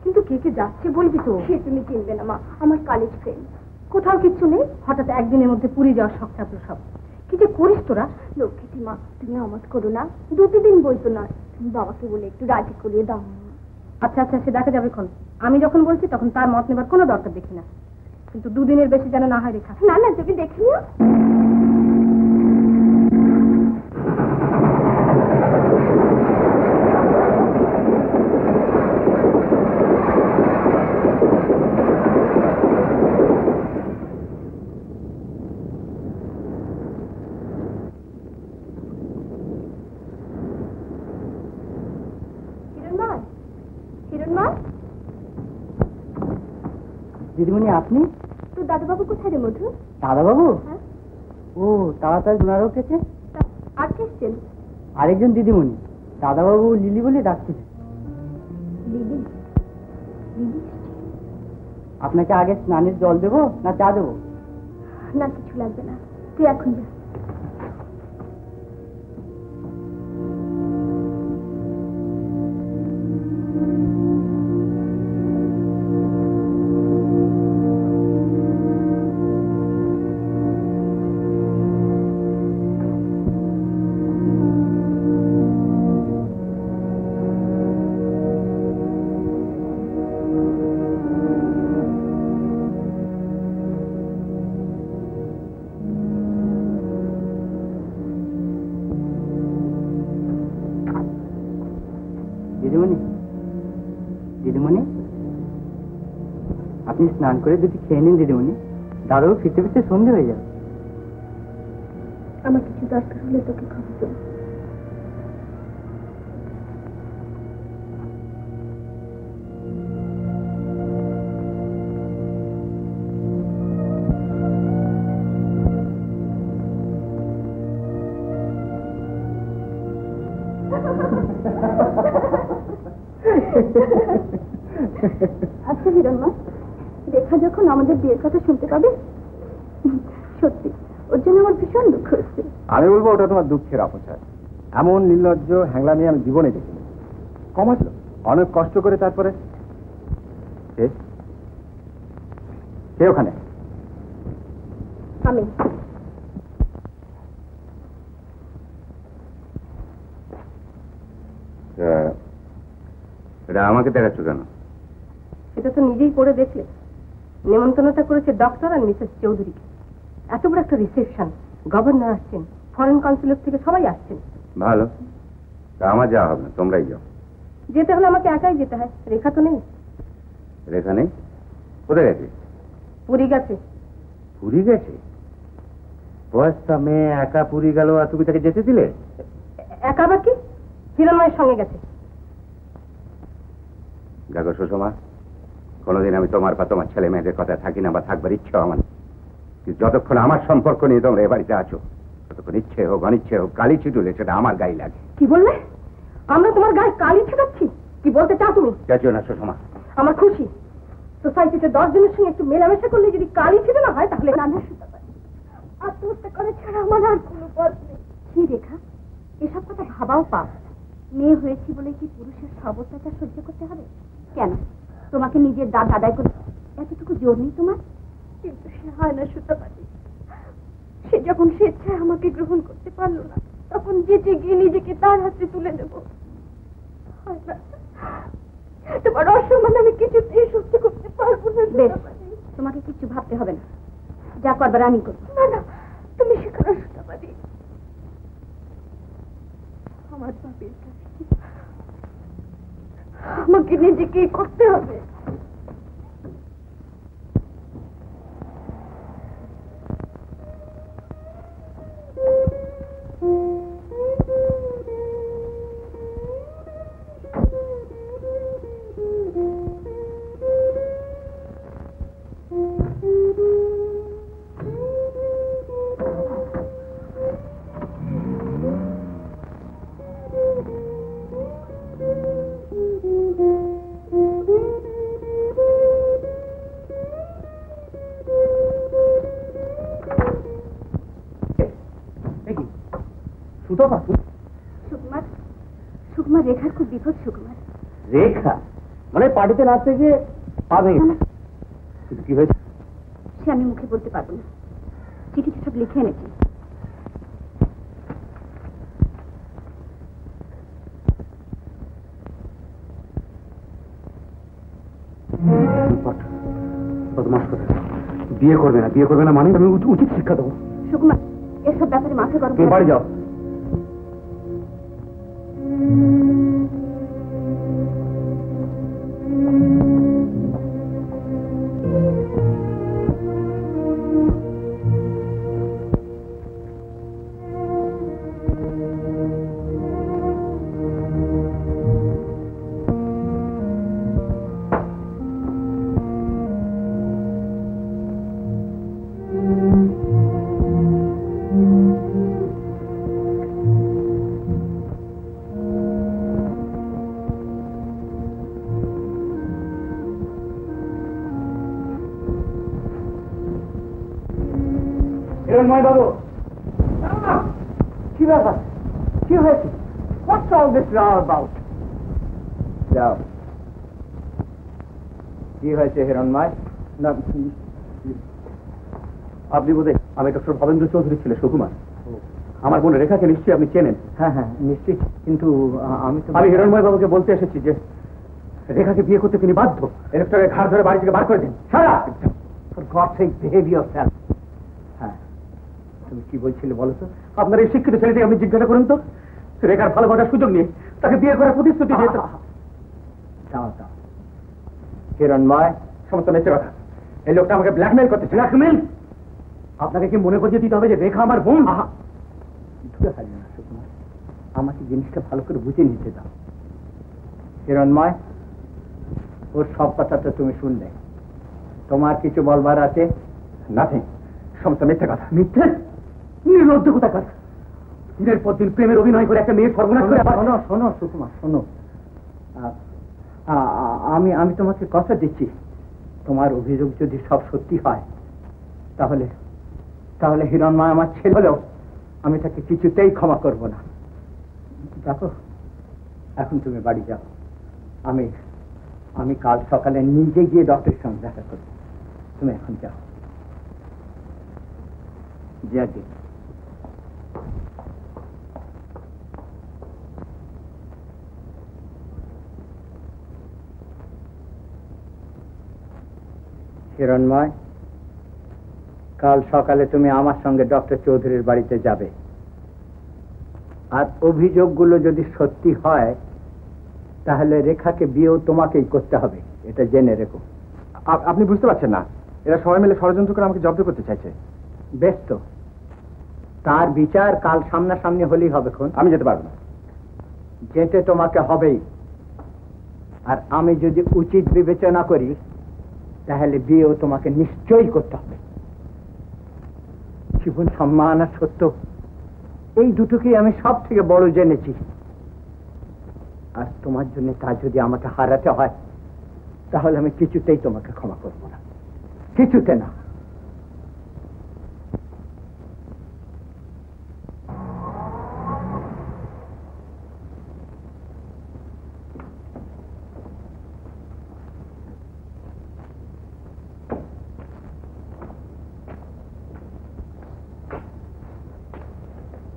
কিন্তু কে কে যাচ্ছে বলবি তো? সে তুমি চিনবে না মা, আমার কলেজ ফ্রেন্ড। কোথাও কিচ্ছু নেই, হঠাৎ একদিনের মধ্যে পুরী যাওয়ার শখ থাকলো সব। কি যে করিস তোরা? লক্ষ্মী মা, তুমি অমত করো না, 2 দিন বলতো না, তুমি বাবাকে বলে একটু রাজি করিয়ে দাও। আচ্ছা আচ্ছা, সে দেখা যাবে। আমি যখন বলছি তখন তার মত নেবার কোনো দরকার দেখি না, কিন্তু 2 দিনের বেশি যেন না হয় রেখা। না না, তুমি দেখে নিও। দিদিমণি, আপনি? তোর দাদাবাবু কোথায় রে মধু? দাদাবাবু? হ্যাঁ। ও, তাড়াতাড়ি ওনারা উঠেছে। আর কে এসছেন? আরেকজন দিদিমণি, দাদাবাবু লিলি বলে ডাকছিলেন। লিলি? লিলি? আপনাকে আগে স্নানের জল দেবো না চা দেবো? না, কিছু লাগবে না, তুই এখন যা। দিদিমণি, দিদিমণি, আপনি স্নান করে যদি খেয়ে নিন দিদিমণি, দাদাও ফিরতে ফিরতে সন্ধে হয়ে যাবে। আমার কিছু দরকার হলে তোকে খবর দেবো। আচ্ছা হিরণমা, রেখা যখন আমাদের বিয়ের কথা শুনতে পাবে, সত্যি ওর জন্য আমার ভীষণ দুঃখ হচ্ছে। আমি বলবো ওটা তোমার দুঃখের অপচয়। এমন নির্লজ্জ হ্যাংলামি আমি জীবনে দেখিনি। কমাসলো অনেক কষ্ট করে, তারপরে কে ওখানে? আমি। এটা আমাকে দেখাচ্ছ কেন? সেটা তো নিজেই পড়ে দেখলে। নেমন্তন্নটা করেছে ডক্টর আর মিসেস চৌধুরীকে। এত বড় একটা রিসেপশন, গভর্নর আসছেন, ফরেন কাউন্সিলর থেকে সবাই আসছেন। ভালো, আমার যাওয়া হবে না, তোমরাই যাও। যেতে হলে আমাকে একাই যেতে হয়, রেখা তো নেই। রেখা নেই? কোথায় গেছে? পুরী গেছে। পুরী গেছে? বয়স্তা মেয়ে একা পুরী গেল আর তুমি তাকে যেতে দিলে? একা বা কি, হিরণময়ের সঙ্গে গেছে। দেখো সুষমা, কোনোদিন আমি তোমার বা তোমার ছেলে মেয়েদের কথা থাকি না বা থাকবার ইচ্ছেও আমার, যতক্ষণ আমার সম্পর্ক নিয়ে তোমরা এ বাড়িতে আছো, ততক্ষণ ইচ্ছে হোক অনিচ্ছে হোক কালি ছিটুলে সেটা আমার গায়ে লাগে। কি বললে? আমরা তোমার গায়ে কালি ছিটাচ্ছি? কি বলতে চাও তুমি? চাইছো না সুষমা? আমার খুশি, সোসাইটিতে 10 জনের সঙ্গে একটু মেলামেশা করলে যদি কালি ছিটে না হয় তাহলে। নানা আত্মহত্যা করে ছাড়া আমার আর কোনো পথ নেই। কি রেখা, এসব কথা ভাবাও পাপ। মেয়ে হয়েছি বলে কি পুরুষের সব অত্যাচার সহ্য করতে হবে? কেন, তোমাকে নিজের দাঁত আদায় করে এতটুকু জোর নেই তোমার? কিন্তু সে হয় না সুতাপাতি। সে যখন স্বেচ্ছায় আমাকে গ্রহণ করতে পারলো না, তখন যেতে গিয়ে নিজেকে তার হাতে তুলে দেব। তোমার অসম্মান আমি কিছুতেই সহ্য করতে পারবো না। তোমাকে কিছু ভাবতে হবে না, যা করবার আমি করবো। না না, তুমি সেখানে সুতাপাতি। আমার বাপের কাছে আমাকে নিজেকেই করতে হবে। সুতপা, সুকুমার, সুকুমার রেখার খুব বিপদ। সুকুমার, রেখা? মানে পার্টিতে নাচতে গিয়ে পা ভেঙে কিন্তু কি হয়েছে? সে আমি মুখে বলতে পারবো না, চিঠিতে সব লিখে এনেছি। বদমাস কথা, বিয়ে করবে না মানে আমি উচিত শিক্ষা দেবো। সুকুমার, এসব ব্যাপারে মাথা গরম তুমি বাড়ি যাও। হিরণময় বাবু, কি ব্যাপার, কি হয়েছে? What's all this row about? যাও। কি হয়েছে হিরণময়? না, আপনি বোধহয়, আমি ডক্টর ভবেন্দ্র চৌধুরীর ছেলে সুকুমার। আমার বোন রেখাকে নিশ্চয়ই আপনি চেনেন। হ্যাঁ হ্যাঁ নিশ্চয়ই, কিন্তু আমি হিরণময় বাবুকে বলতে এসেছি যে রেখাকে বিয়ে করতে তিনি বাধ্য। ইলেকটরের ঘাড় ধরে বাড়ি থেকে বার করে দিন। সারা বিহেভিয়ার স্যার। হ্যাঁ, তুমি কি বলছিলে বলো তো? আপনার এই শিক্ষিত ছেলেটি আপনি জিজ্ঞাসা করুন তো, রেখার ভালোবাসার সুযোগ নিয়ে তাকে বিয়ে করার প্রতিশ্রুতি দিয়ে। হিরণময়, সমস্ত মিথ্যে কথা। এই লোকটা আমাকে ব্ল্যাকমেল করতেছে। ব্ল্যাকমেল? আপনাকে কি মনে করিয়ে দিতে হবে যে রেখা আমার বোন? ধরে হারিয়ে না সুকুমার, আমাকে জিনিসটা ভালো করে বুঝে নিতে দাও। হিরণময়, ওর সব কথা তো তুমি শুনলে, তোমার কিছু বলবার আছে? নাথিং, সমস্ত মিথ্যে কথা। মিথ্যে? নির্লজ্জ কোথাকার। দিনের পর দিন প্রেমের অভিনয় করে একটা মেয়ে সর্বনাশ করে। শোনো শোনো সুকুমার, শোনো, আমি তোমাকে কথা দিচ্ছি, তোমার অভিযোগ যদি সব সত্যি হয় তাহলে তাহলে হিরণময় আমার ছেলে হলেও আমি তাকে কিছুতেই ক্ষমা করব না। দেখো, এখন তুমি বাড়ি যাও, আমি কাল সকালে নিজে গিয়ে ডক্টরের সঙ্গে দেখা করব। তুমি এখন যাও। যাকে হিরণময়, কাল সকালে তুমি আমার সঙ্গে ডক্টর চৌধুরীর বাড়িতে যাবে, আর অভিযোগগুলো যদি সত্যি হয় তাহলে রেখাকে বিয়েও তোমাকেই করতে হবে, এটা জেনে রেখো। আপনি বুঝতে পারছেন না, এরা সবাই মিলে ষড়যন্ত্র করে আমাকে জব্দ করতে চাইছে। বেশ তো, তার বিচার কাল সামনাসামনি হলেই হবে। আমি যেতে পারবো না। যেতে তোমাকে হবেই, আর আমি যদি উচিত বিবেচনা করি তাহলে বিয়েও তোমাকে নিশ্চয়ই করতে হবে। জীবন, সম্মান আর সত্য, এই দুটোকেই আমি সব থেকে বড় জেনেছি, আর তোমার জন্য তা যদি আমাকে হারাতে হয় তাহলে আমি কিছুতেই তোমাকে ক্ষমা করবো না, কিছুতে না।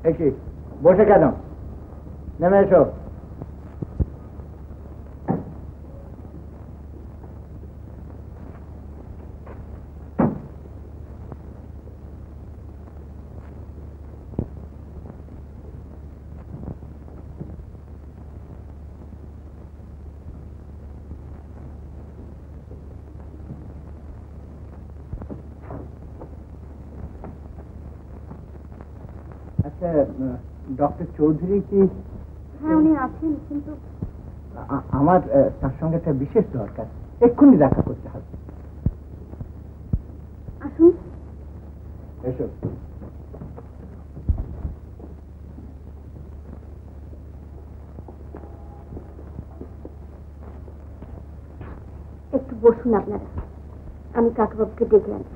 এসি বসে কেন? নেমে এসো। আচ্ছা, ডক্টর চৌধুরী কি? হ্যাঁ, উনি আছেন, কিন্তু আমার তার সঙ্গে একটা বিশেষ দরকার, এক্ষুনি দেখা করতে হবে। আসুন। এসো। একটু বসুন আপনারা, আমি কাকাবাবুকে ডেকে আনছি।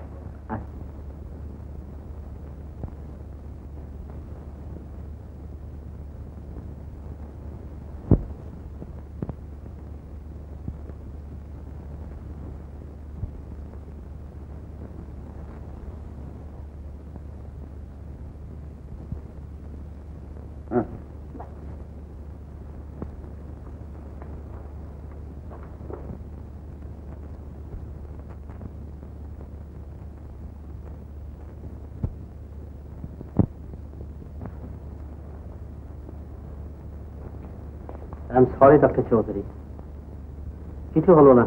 I am sorry doctor Chowdhury, কিছু হলো না,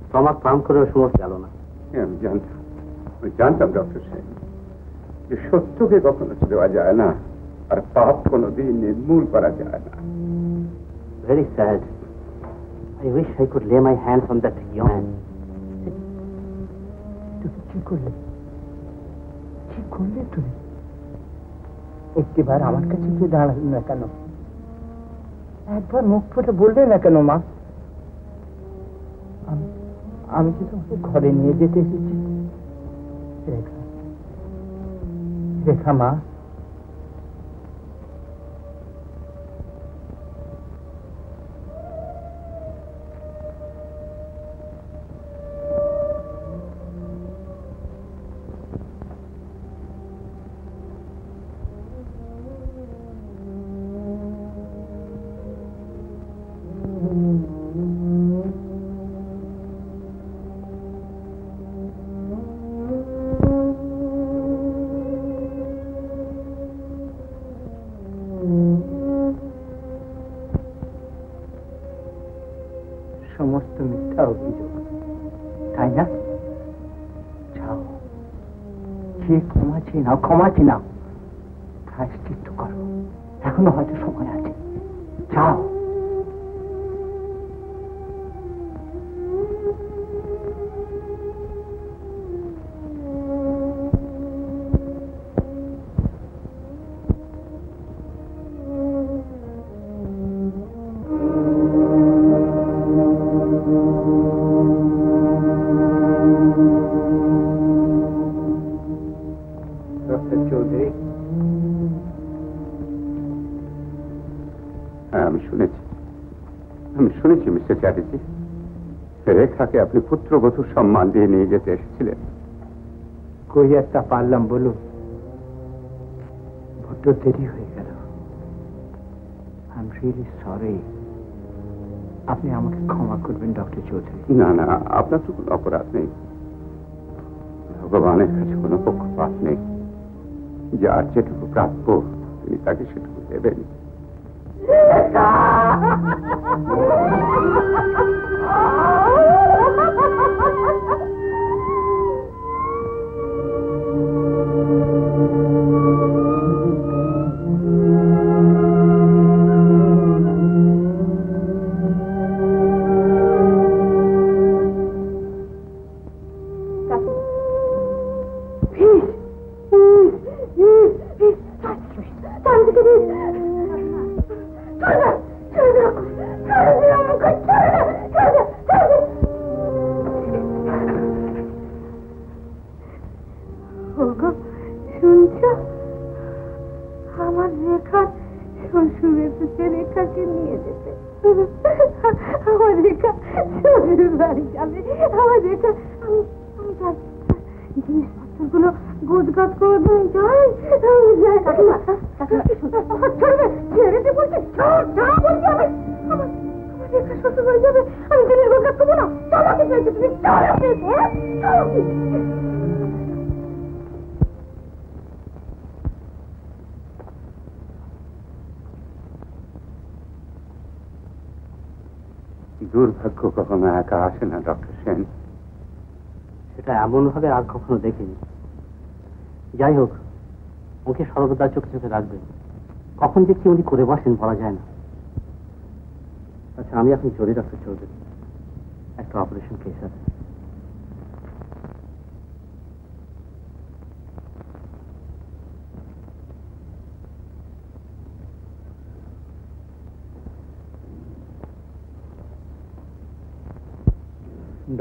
স্টমাক পাম্প করে সমস্যা গেল না। আমি জানতাম ডক্টর সেন যে সত্যকে কখনো দেওয়া যায় না, আর পাপ কোনোদিন নির্মূল করা যায় না। Very sad. I wish I could lay my hands on that young man. তুমি কি করলে তুমি? একটিবার আমার কাছে গিয়ে দাঁড়ালেন না কেন? একবার মুখ ফুটে বললে না কেন মা? আমি কি তোমাকে ঘরে নিয়ে যেতে এসেছি? রেখা মা, সমস্ত মিথ্যা অভিযোগ, তাই না? যাও, যে ক্ষমা চেয়ে নাও, প্রায়শ্চিত্ত করো, এখনো হয়তো সময় আছে, যাও। আমি শুনেছি মিস্টার চ্যাটার্জি, রেখাকে আপনি পুত্রবধূর সম্মান দিয়ে নিয়ে যেতে এসেছিলেন। কই একটা পারলাম বলুন, বড্ড দেরি হয়ে গেল। I am really sorry. আপনি আমাকে ক্ষমা করবেন ডক্টর চৌধুরী। না না, আপনার তো কোনো অপরাধ নেই, ভগবানের কাছে কোনো পক্ষপাত নেই। যার যেটুকু প্রাপ্য তিনি তাকে সেটুকু দেবেন। দুর্ভাগ্য কখনো একা আসে না ডক্টর সেন। সেটা এমন ভাবে আর কখনো দেখিনি। যাই হোক, ওকে সর্বদা চোখে চোখে রাখবেন। কখন যে কি উনি করে বসেন বলা যায় না। আচ্ছা, আমি এখন চলি ডক্টর চৌধুরী, একটা অপারেশন কেস আছে।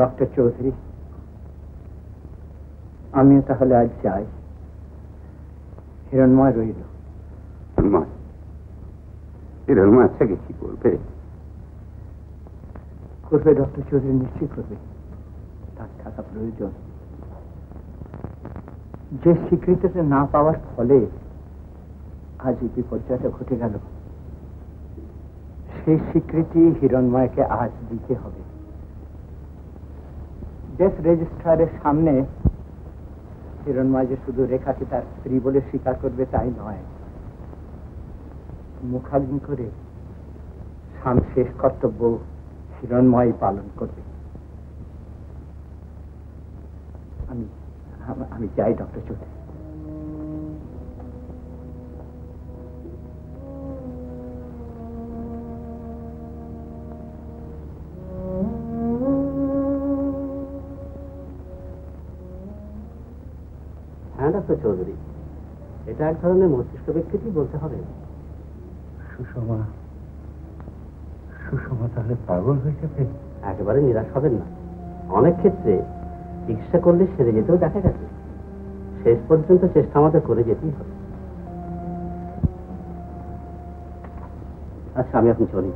ডক্টর চৌধুরী, আমিও তাহলে আজ যাই। হিরণময় রইল। হিরণময় থেকে কি করবে? করবে ডক্টর চৌধুরী, নিশ্চয়ই করবে। তার থাকা প্রয়োজন। যে স্বীকৃতিটা না পাওয়ার ফলে আজ এই বিপর্যয়টা ঘটে গেল, সেই স্বীকৃতি হিরণময়কে আজ দিতে হবে। ডেথ রেজিস্ট্রারের সামনে হিরণময় যে শুধু রেখাকে তার স্ত্রী বলে স্বীকার করবে তাই নয়, মুখাগ্নি করে স্থান শেষ কর্তব্য হিরণময় পালন করবে। আমি যাই ডক্টর চৌধুরী। হ্যাঁ ডক্টর চৌধুরী, এটা এক ধরনের মস্তিষ্ক বিকৃতি বলতে হবে। সুষমা তাহলে পাগল হয়ে যাবে? একেবারে নিরাশ হবেন না, অনেক ক্ষেত্রে চিকিৎসা করলে সেরে যেতেও দেখা গেছে। শেষ পর্যন্ত চেষ্টা আমাদের করে যেতেই হবে। আচ্ছা, আমি এখন চলি।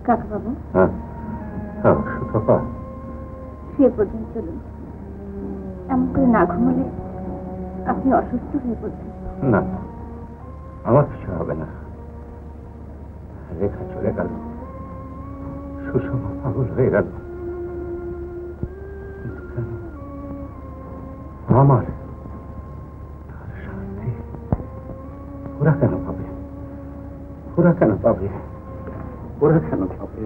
কাকাবাবু, সুতপা, শুয়ে পর্যন্ত চলুন। এমন করে না ঘুমলে আপনি অসুস্থ হয়ে পড়বেন। না, আমার কিছু হবে না। রেখা চলে গেল, সুষমা পাগল হয়ে গেল, কিন্তু কেন আমার? তার শান্তি ওরা কেন পাবে? ওরা কেন পাবে? ওরা কেন পাবে?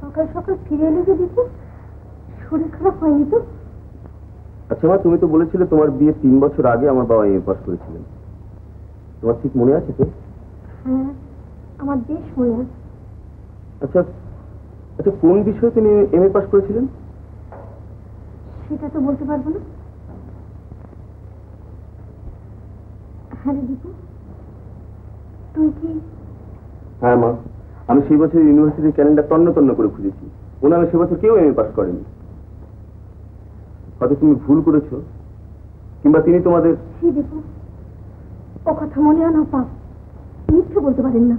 সকাল সকাল ফিরে এলে যে দিদি, শরীর খারাপ হয়নি তো? আচ্ছা মা, তুমি তো বলেছিলে তোমার বিয়ে 3 বছর আগে আমার বাবা এমএ পাস করেছিলেন। তোমার ঠিক মনে আছে তো? হ্যাঁ, আমার বেশ মনে আছে। আচ্ছা আচ্ছা, কোন বিষয়ে তিনি এমএ পাস করেছিলেন? সেটা তো বলতে পারবো না। হ্যাঁ রে দীপু, তুই কি? হ্যাঁ মা, আমি সেই বছর ইউনিভার্সিটির ক্যালেন্ডার তন্ন তন্ন করে খুঁজেছি। ও নামে সে বছর কেউ এমএ পাস করেনি। হয়তো তুমি ভুল করেছো, কিংবা তিনি তোমাদের... দীপু, ও কথা মনে আনা পাপ, মিথ্যে বলতে পারেন না।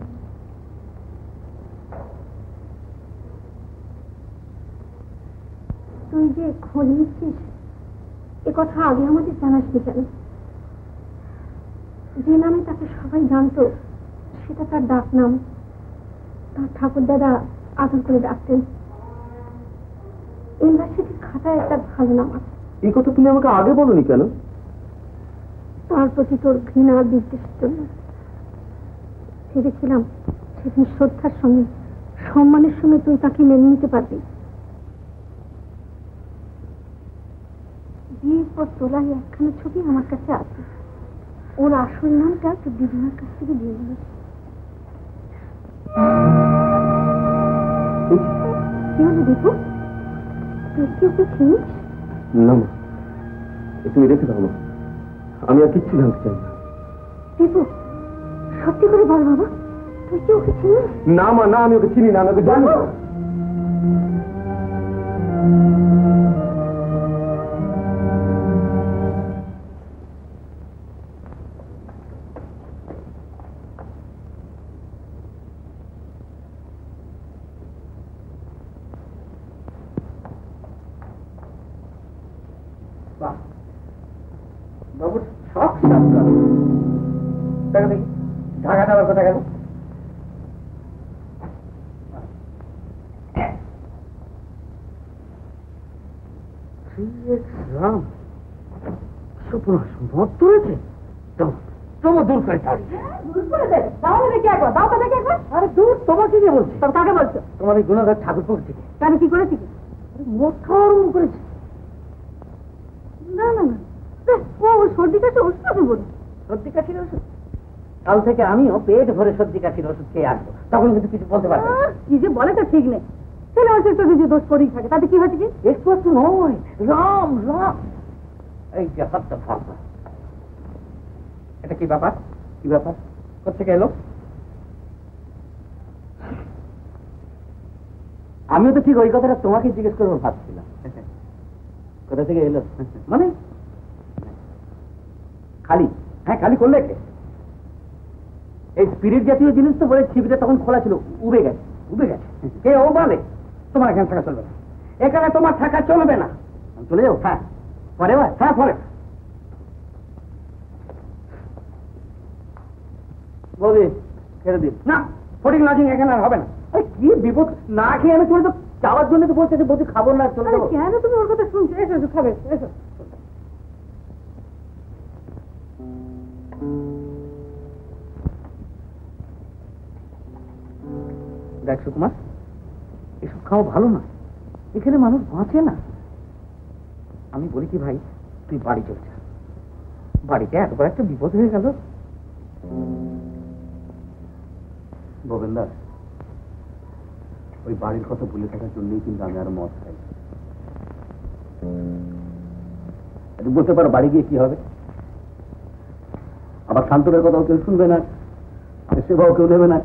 তুই যে খোঁজ নিচ্ছিস, এ কথা আগে আমাদের জানাসনি কেন? যে নামে তাকে সবাই জানতো সেটা তার ডাক নাম। তার ঠাকুর দাদা আদর করে ডাকতেন। ইউনিভার্সিটির খাতায় একটা ভালো নাম আছে। এই কথা তুমি আমাকে আগে বলনি কেন? তার প্রতি তোর ঘৃণা আর বিদ্বেষের জন্য। ভেবেছিলাম সেদিন শ্রদ্ধার সঙ্গে, সম্মানের সঙ্গে তুই তাকে মেনে নিতে পারবি। বিয়ের পর তোলা একখানা ছবি আমার কাছে আছে। ওর আসল নামটা তোর দিদিমার কাছ থেকে দিয়ে দিল। কি হলো দীপু, তুই কি ওকে চিনিস? না মা, তুমি রেখে দাও মা, আমি আর কিচ্ছু জানতে চাই না। দীপু, সত্যি করে বল বাবা, তুই কি ওকে চিনিস? না মা, না, আমি ওকে চিনি না, আমি ওকে জানি না। বাবুর সব দেখা দেখি ঢাকা দেওয়ার কথা গেল। রাম সর্বনাশ, মদ ধরেছে। তোমার দূর করে ছাড়। দূর করে দে, দাও না দেখি একবার, দাও তো দেখি একবার। আরে দূর, তোমাকে কে বলছে? তবে কাকে বলছো? তোমার এই গুণাগার ঠাকুর থেকে কেন, কি করেছি কি? মদ খাওয়া আরম্ভ করেছে। না না না, ও সর্দি কাশি ওষুধ আছে বলে। সর্দি কাশির ওষুধ? কাল থেকে আমিও পেট ভরে সর্দি কাশির ওষুধ খেয়ে আসবো, তখন কিন্তু কিছু বলতে পারবে না। কি যে বলে তা ঠিক নেই। ছেলে হচ্ছে একটু যে দোষ করেই থাকে, তাতে কি হয়েছে কি? একটু একটু নয়, রাম রাম। এই যে হাতটা ভাবনা, এটা কি ব্যাপার? কি ব্যাপার? কোথেকে এলো? আমিও তো ঠিক ওই কথাটা তোমাকে জিজ্ঞেস করবো ভাবছিলাম। কোথা থেকে এলো মানে? খালি? হ্যাঁ, খালি করলে কে? এই স্পিরিট জাতীয় জিনিস তো বলে ছিপিটা তখন খোলা ছিল, উবে গেছে। উবে গেছে কে? ও বলে তোমার এখানে থাকা চলবে না, এখানে তোমার থাকা চলবে না। চলে যাও? হ্যাঁ। পরে? হ্যাঁ পরে। বৌদি ছেড়ে দিন। না, ফটিক লজিং এখানে আর হবে না। কি বিপদ, না খেয়ে আমি চলে তো যাওয়ার জন্য তো বলছে যে বৌদি খাবো না, চলে যাবো। কেন তুমি ওর কথা শুনছো? এসো এসো, খাবে, এসো। দেখ সুকুমার, এসব খাওয়া ভালো না, এখানে মানুষ বাঁচে না। আমি বলি কি ভাই, তুই বাড়ি চলে যা। বাড়িতে এত বড় একটা বিপদ হয়ে গেল। গোবিন্দার, ওই বাড়ির কথা ভুলে থাকার জন্যই কিন্তু আমি আরো মদ খাই। বলতে পারো বাড়ি গিয়ে কি হবে? আবার শান্তনের কথাও কেউ শুনবে না, সেবাও কেউ নেবে না।